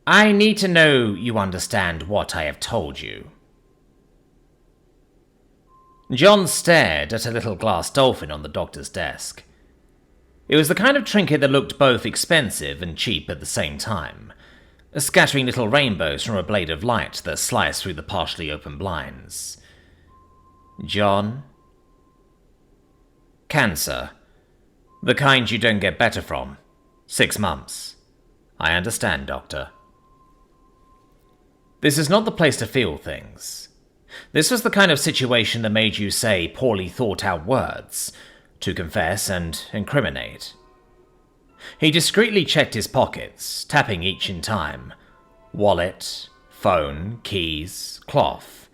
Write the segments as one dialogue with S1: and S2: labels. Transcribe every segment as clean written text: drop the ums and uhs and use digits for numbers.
S1: I need to know you understand what I have told you. John stared at a little glass dolphin on the doctor's desk. It was the kind of trinket that looked both expensive and cheap at the same time, scattering little rainbows from a blade of light that sliced through the partially open blinds. John? Cancer. The kind you don't get better from. 6 months. I understand, Doctor. This is not the place to feel things. This was the kind of situation that made you say poorly thought out words, to confess and incriminate. He discreetly checked his pockets, tapping each in time. Wallet, phone, keys, cloth.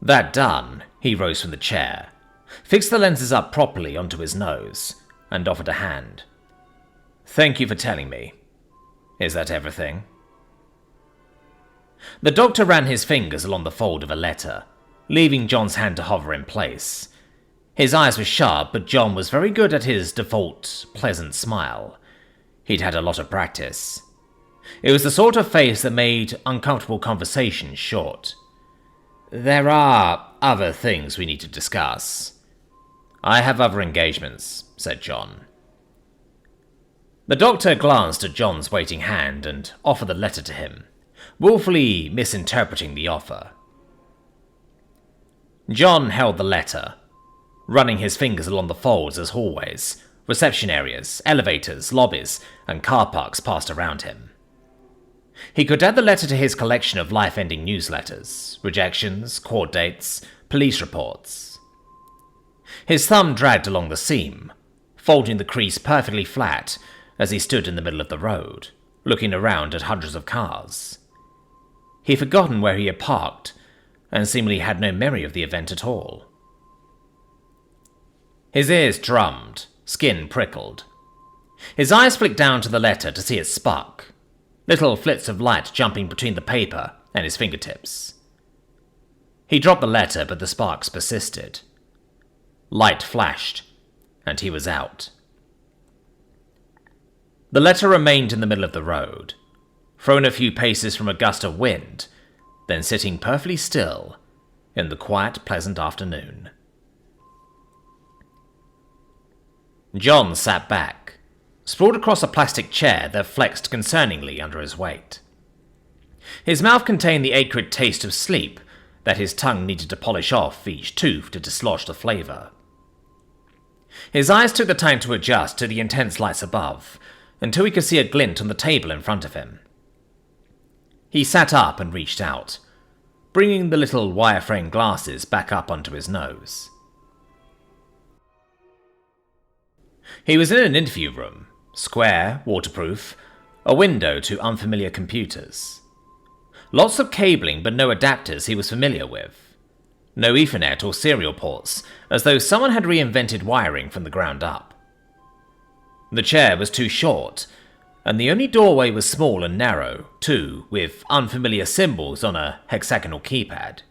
S1: That done, he rose from the chair, fixed the lenses up properly onto his nose, and offered a hand. Thank you for telling me. Is that everything? The doctor ran his fingers along the fold of a letter, leaving John's hand to hover in place. His eyes were sharp, but John was very good at his default, pleasant smile. He'd had a lot of practice. It was the sort of face that made uncomfortable conversations short. There are other things we need to discuss. I have other engagements, said John. The doctor glanced at John's waiting hand and offered the letter to him, willfully misinterpreting the offer. John held the letter, running his fingers along the folds as hallways, reception areas, elevators, lobbies, and car parks passed around him. He could add the letter to his collection of life-ending newsletters, rejections, court dates, police reports. His thumb dragged along the seam, folding the crease perfectly flat as he stood in the middle of the road, looking around at hundreds of cars. He'd forgotten where he had parked, and seemingly had no memory of the event at all. His ears drummed, skin prickled. His eyes flicked down to the letter to see it spark, little flits of light jumping between the paper and his fingertips. He dropped the letter, but the sparks persisted. Light flashed, and he was out. The letter remained in the middle of the road, thrown a few paces from a gust of wind, then sitting perfectly still in the quiet, pleasant afternoon. John sat back, sprawled across a plastic chair that flexed concerningly under his weight. His mouth contained the acrid taste of sleep that his tongue needed to polish off each tooth to dislodge the flavor. His eyes took the time to adjust to the intense lights above, until he could see a glint on the table in front of him. He sat up and reached out, bringing the little wireframe glasses back up onto his nose. He was in an interview room, square, waterproof, a window to unfamiliar computers. Lots of cabling but no adapters he was familiar with. No Ethernet or serial ports, as though someone had reinvented wiring from the ground up. The chair was too short, and the only doorway was small and narrow, too, with unfamiliar symbols on a hexagonal keypad.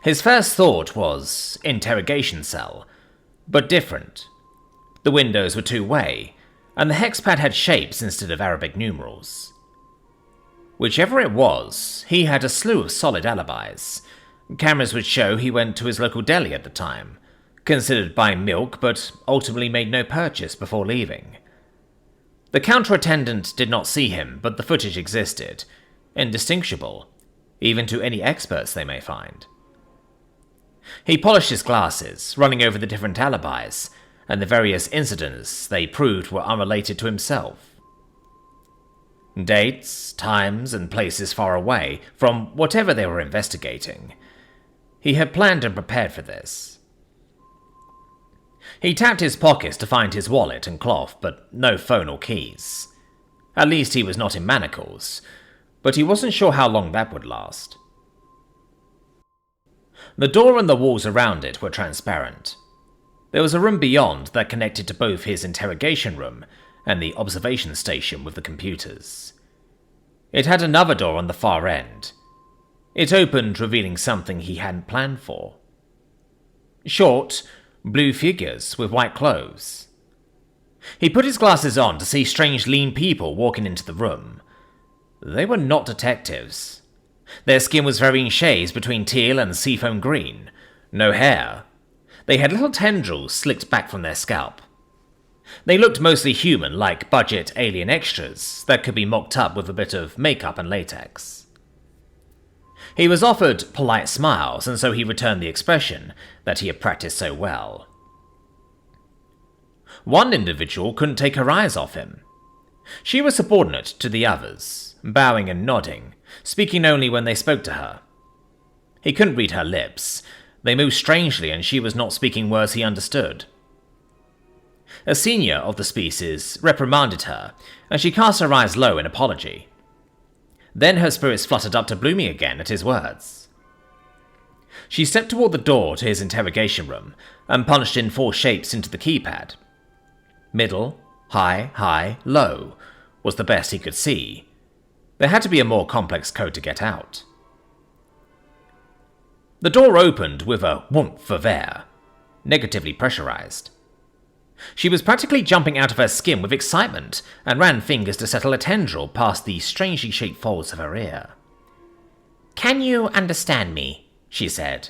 S1: His first thought was interrogation cell, but different. The windows were two-way, and the hexpad had shapes instead of Arabic numerals. Whichever it was, he had a slew of solid alibis. Cameras would show he went to his local deli at the time, considered buying milk but ultimately made no purchase before leaving. The counter attendant did not see him, but the footage existed, indistinguishable, even to any experts they may find. He polished his glasses, running over the different alibis, and the various incidents they proved were unrelated to himself. Dates, times, and places far away from whatever they were investigating. He had planned and prepared for this. He tapped his pockets to find his wallet and cloth, but no phone or keys. At least he was not in manacles, but he wasn't sure how long that would last. The door and the walls around it were transparent. There was a room beyond that connected to both his interrogation room and the observation station with the computers. It had another door on the far end. It opened, revealing something he hadn't planned for. Short, blue figures with white clothes. He put his glasses on to see strange lean people walking into the room, They were not detectives. Their skin was varying shades between teal and seafoam green. No hair. They had little tendrils slicked back from their scalp. They looked mostly human, like budget alien extras that could be mocked up with a bit of makeup and latex. He was offered polite smiles, and so he returned the expression that he had practiced so well. One individual couldn't take her eyes off him. She was subordinate to the others, bowing and nodding, speaking only when they spoke to her. He couldn't read her lips. They moved strangely, and she was not speaking words he understood. A senior of the species reprimanded her, and she cast her eyes low in apology. Then her spirits fluttered up to blooming again at his words. She stepped toward the door to his interrogation room and punched in 4 shapes into the keypad. Middle, high, low was the best he could see. There had to be a more complex code to get out. The door opened with a whoomph of air, negatively pressurized. She was practically jumping out of her skin with excitement and ran fingers to settle a tendril past the strangely shaped folds of her ear. "Can you understand me?" she said.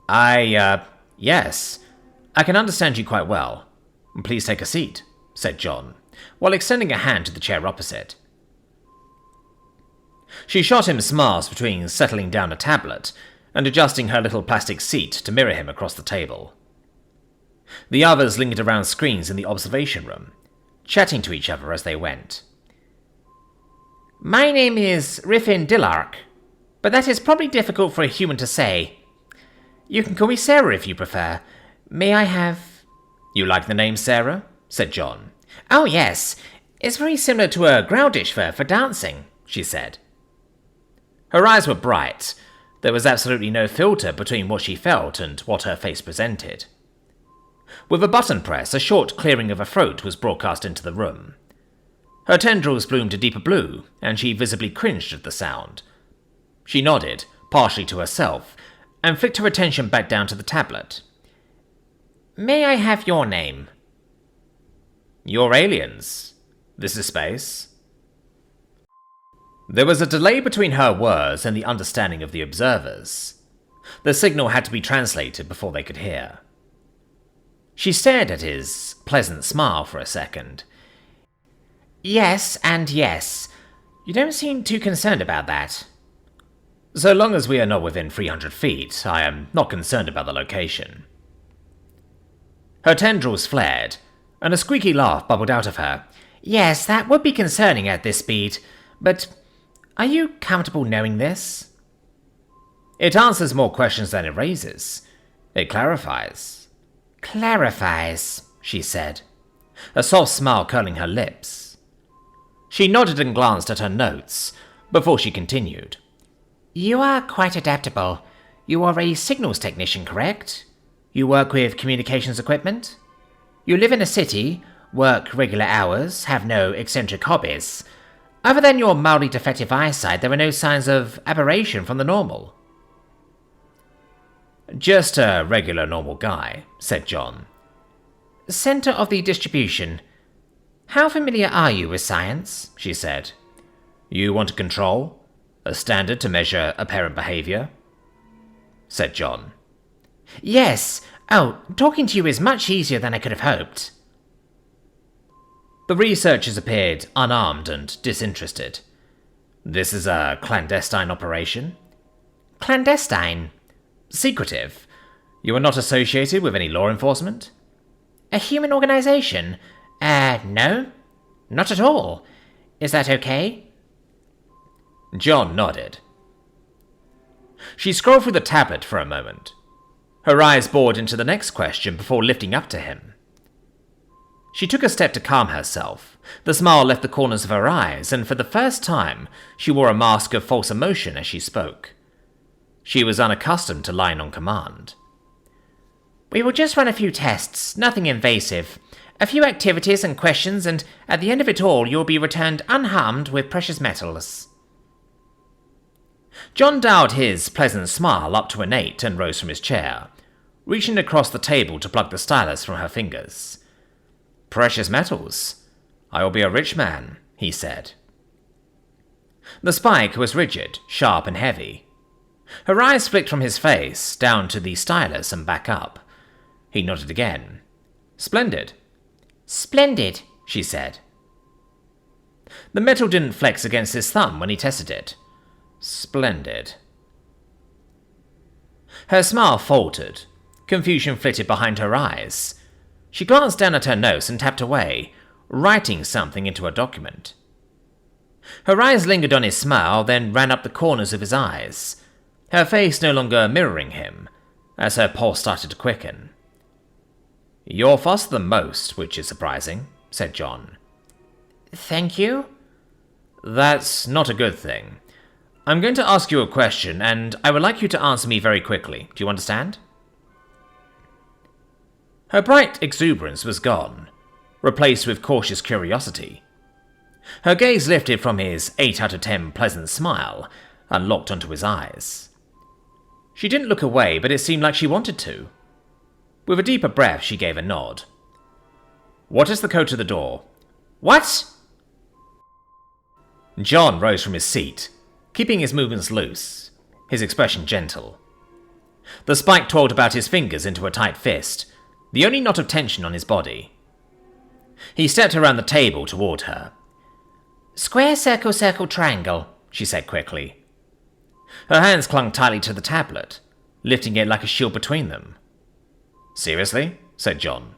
S1: Yes. I can understand you quite well. Please take a seat," said John, while extending a hand to the chair opposite. She shot him smiles between settling down a tablet and adjusting her little plastic seat to mirror him across the table. The others lingered around screens in the observation room, chatting to each other as they went. "My name is Riffin Dillark, but that is probably difficult for a human to say. You can call me Sarah if you prefer. May I have—" "You like the name Sarah?" said John. "Oh yes, it's very similar to a growl dish for dancing," she said. Her eyes were bright. There was absolutely no filter between what she felt and what her face presented. With a button press, a short clearing of her throat was broadcast into the room. Her tendrils bloomed a deeper blue, and she visibly cringed at the sound. She nodded, partially to herself, and flicked her attention back down to the tablet. "May I have your name?" "You're aliens. This is space." There was a delay between her words and the understanding of the observers. The signal had to be translated before they could hear. She stared at his pleasant smile for a second. "Yes and yes. You don't seem too concerned about that." "So long as we are not within 300 feet, I am not concerned about the location." Her tendrils flared, and a squeaky laugh bubbled out of her. "Yes, that would be concerning at this speed, but are you comfortable knowing this?" "It answers more questions than it raises. It clarifies." "Clarifies," she said, a soft smile curling her lips. She nodded and glanced at her notes before she continued. "You are quite adaptable. You are a signals technician, correct? You work with communications equipment? You live in a city, work regular hours, have no eccentric hobbies. Other than your mildly defective eyesight, there are no signs of aberration from the normal." "Just a regular normal guy," said John. "Center of the distribution. How familiar are you with science?" she said. "You want a control? A standard to measure apparent behavior?" said John. "Yes. Oh, talking to you is much easier than I could have hoped." The researchers appeared unarmed and disinterested. "This is a clandestine operation?" "Clandestine?" "Secretive. You are not associated with any law enforcement?" "A human organization? No. Not at all. Is that okay?" John nodded. She scrolled through the tablet for a moment. Her eyes bored into the next question before lifting up to him. She took a step to calm herself. The smile left the corners of her eyes, and for the first time, she wore a mask of false emotion as she spoke. She was unaccustomed to lying on command. "We will just run a few tests, nothing invasive. A few activities and questions, and at the end of it all, you will be returned unharmed with precious metals." John dialed his pleasant smile up to an 8 and rose from his chair, reaching across the table to plug the stylus from her fingers. "Precious metals? I will be a rich man," he said. The spike was rigid, sharp and heavy. Her eyes flicked from his face down to the stylus and back up. He nodded again. "Splendid." "Splendid," she said. The metal didn't flex against his thumb when he tested it. "Splendid." Her smile faltered. Confusion flitted behind her eyes. She glanced down at her notes and tapped away, writing something into a document. Her eyes lingered on his smile, then ran up the corners of his eyes, her face no longer mirroring him, as her pulse started to quicken. "You're faster than most, which is surprising," said John. "Thank you?" "That's not a good thing. I'm going to ask you a question, and I would like you to answer me very quickly. Do you understand?" Her bright exuberance was gone, replaced with cautious curiosity. Her gaze lifted from his 8 out of 10 pleasant smile and locked onto his eyes. She didn't look away, but it seemed like she wanted to. With a deeper breath, she gave a nod. "What is the code to the door?" "What?" John rose from his seat, keeping his movements loose, his expression gentle. The spike twirled about his fingers into a tight fist, the only knot of tension on his body. He stepped around the table toward her. "Square, circle, circle, triangle," she said quickly. Her hands clung tightly to the tablet, lifting it like a shield between them. "Seriously?" said John.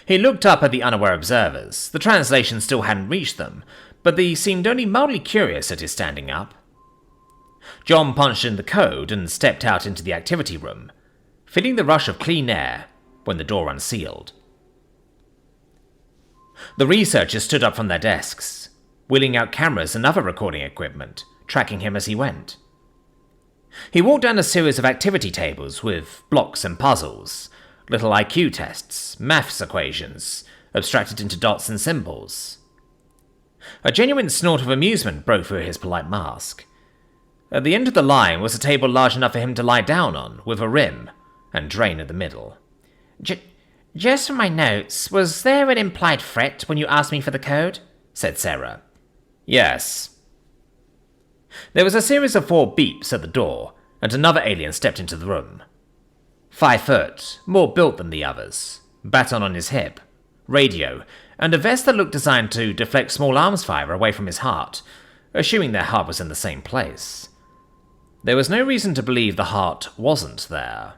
S1: He looked up at the unaware observers. The translation still hadn't reached them, but they seemed only mildly curious at his standing up. John punched in the code and stepped out into the activity room, feeling the rush of clean air when the door unsealed. The researchers stood up from their desks, wheeling out cameras and other recording equipment, tracking him as he went. He walked down a series of activity tables with blocks and puzzles, little IQ tests, maths equations, abstracted into dots and symbols. A genuine snort of amusement broke through his polite mask. At the end of the line was a table large enough for him to lie down on, with a rim and drain at the middle. Just for my notes, was there an implied threat when you asked me for the code?" said Sarah. "Yes." There was a series of 4 beeps at the door, and another alien stepped into the room. 5 foot, more built than the others, baton on his hip, radio, and a vest that looked designed to deflect small arms fire away from his heart, assuming their heart was in the same place. There was no reason to believe the heart wasn't there.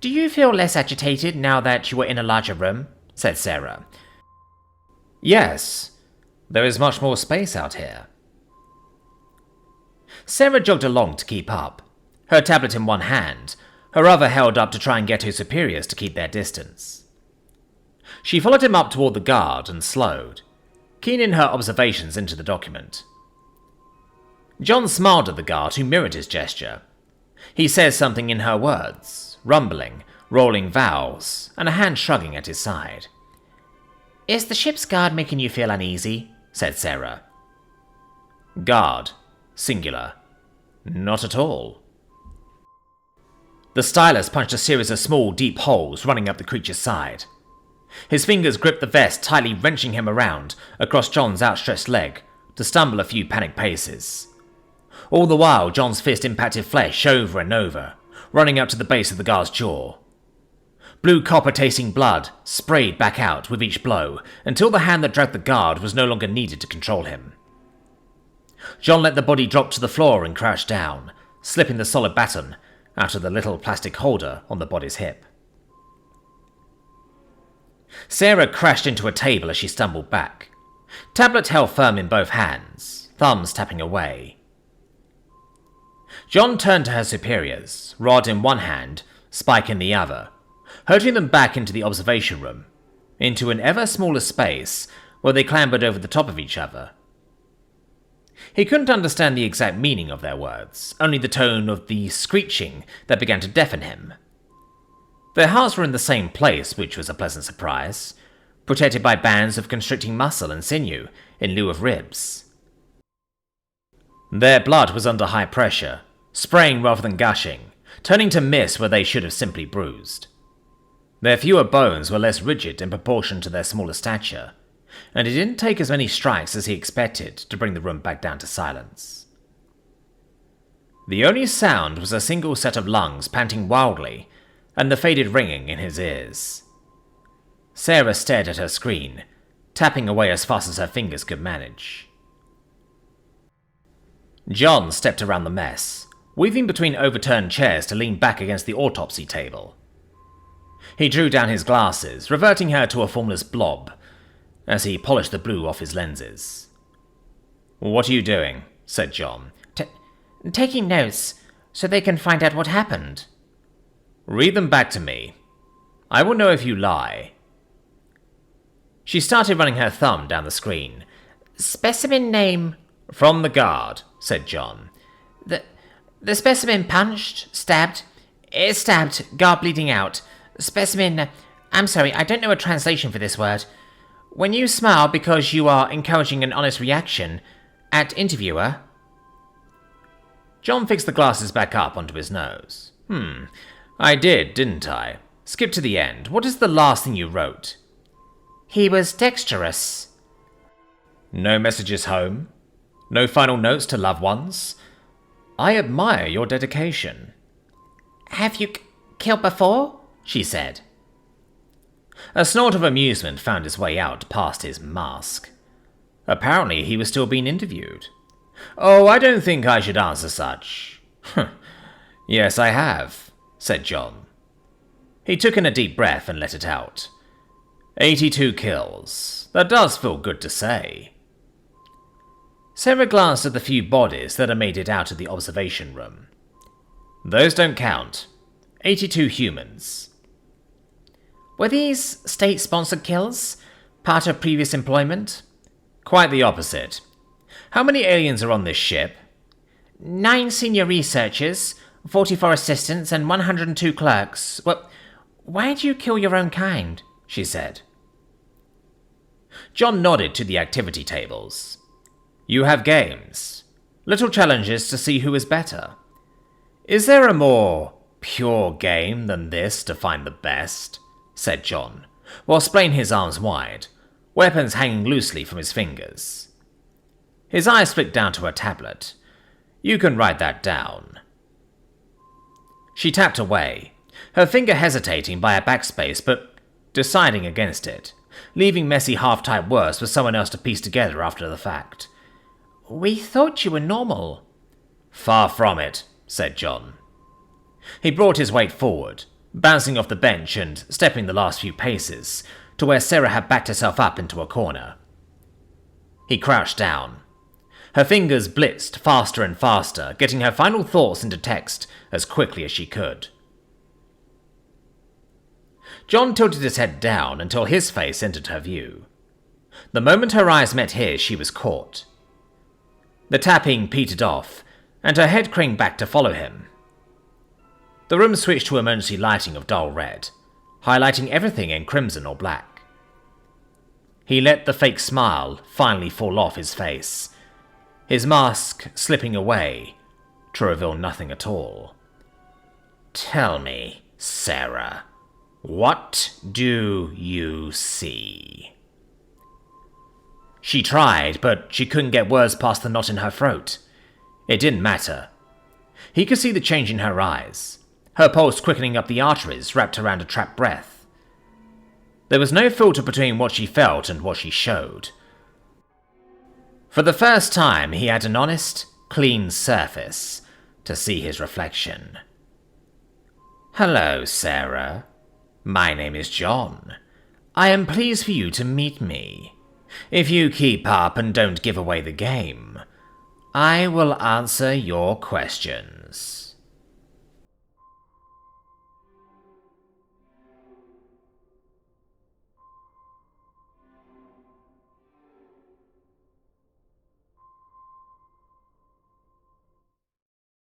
S1: "Do you feel less agitated now that you are in a larger room?" said Sarah. "Yes. There is much more space out here." Sarah jogged along to keep up, her tablet in one hand, her other held up to try and get her superiors to keep their distance. She followed him up toward the guard and slowed, keen in her observations into the document. John smiled at the guard, who mirrored his gesture. He said something in her words, rumbling, rolling vowels, and a hand shrugging at his side. "Is the ship's guard making you feel uneasy?" said Sarah. "Guard. Singular. Not at all." The stylus punched a series of small, deep holes running up the creature's side. His fingers gripped the vest, tightly wrenching him around across John's outstretched leg to stumble a few panicked paces. All the while, John's fist impacted flesh over and over, running up to the base of the guard's jaw. Blue copper-tasting blood sprayed back out with each blow until the hand that dragged the guard was no longer needed to control him. John let the body drop to the floor and crouched down, slipping the solid baton out of the little plastic holder on the body's hip. Sarah crashed into a table as she stumbled back, tablet held firm in both hands, thumbs tapping away. John turned to her superiors, rod in one hand, spike in the other, herding them back into the observation room, into an ever smaller space where they clambered over the top of each other. He couldn't understand the exact meaning of their words, only the tone of the screeching that began to deafen him. Their hearts were in the same place, which was a pleasant surprise, protected by bands of constricting muscle and sinew in lieu of ribs. Their blood was under high pressure, spraying rather than gushing, turning to mist where they should have simply bruised. Their fewer bones were less rigid in proportion to their smaller stature, and it didn't take as many strikes as he expected to bring the room back down to silence. The only sound was a single set of lungs panting wildly and the faded ringing in his ears. Sarah stared at her screen, tapping away as fast as her fingers could manage. John stepped around the mess, weaving between overturned chairs to lean back against the autopsy table. He drew down his glasses, reverting her to a formless blob, as he polished the blue off his lenses. "What are you doing?" said John.
S2: Taking notes, so they can find out what happened."
S1: "Read them back to me. I will know if you lie." She started running her thumb down the screen.
S2: "Specimen name..."
S1: "From the guard," said John.
S2: The specimen punched, stabbed, guard bleeding out. Specimen... I'm sorry, I don't know a translation for this word. When you smile because you are encouraging an honest reaction, at interviewer..."
S1: John fixed the glasses back up onto his nose. I did, didn't I? Skip to the end. What is the last thing you wrote?"
S2: "He was dexterous."
S1: "No messages home? No final notes to loved ones? I admire your dedication."
S2: "Have you killed before?" she said.
S1: A snort of amusement found its way out past his mask. Apparently he was still being interviewed. "Oh, I don't think I should answer such." "Yes, I have," said John. He took in a deep breath and let it out. 82 kills. That does feel good to say. Sarah glanced at the few bodies that had made it out of the observation room. "Those don't count. 82 humans."
S2: "Were these state-sponsored kills? Part of previous employment?"
S1: "Quite the opposite. How many aliens are on this ship?"
S2: 9 senior researchers, 44 assistants, and 102 clerks. Well, why'd you kill your own kind?" she said.
S1: John nodded to the activity tables. "You have games. Little challenges to see who is better. Is there a more pure game than this to find the best?" said John, while splaying his arms wide, weapons hanging loosely from his fingers. His eyes flicked down to her tablet. "You can write that down." She tapped away, her finger hesitating by a backspace but deciding against it, leaving messy half-typed words for someone else to piece together after the fact.
S2: "We thought you were normal."
S1: "Far from it," said John. He brought his weight forward, bouncing off the bench and stepping the last few paces to where Sarah had backed herself up into a corner. He crouched down. Her fingers blitzed faster and faster, getting her final thoughts into text as quickly as she could. John tilted his head down until his face entered her view. The moment her eyes met his, she was caught. The tapping petered off, and her head craned back to follow him. The room switched to emergency lighting of dull red, highlighting everything in crimson or black. He let the fake smile finally fall off his face, his mask slipping away to reveal nothing at all. "Tell me, Sarah, what do you see?" She tried, but she couldn't get words past the knot in her throat. It didn't matter. He could see the change in her eyes, her pulse quickening up the arteries wrapped around a trapped breath. There was no filter between what she felt and what she showed. For the first time, he had an honest, clean surface to see his reflection. "Hello, Sarah. My name is John. I am pleased for you to meet me. If you keep up and don't give away the game, I will answer your questions."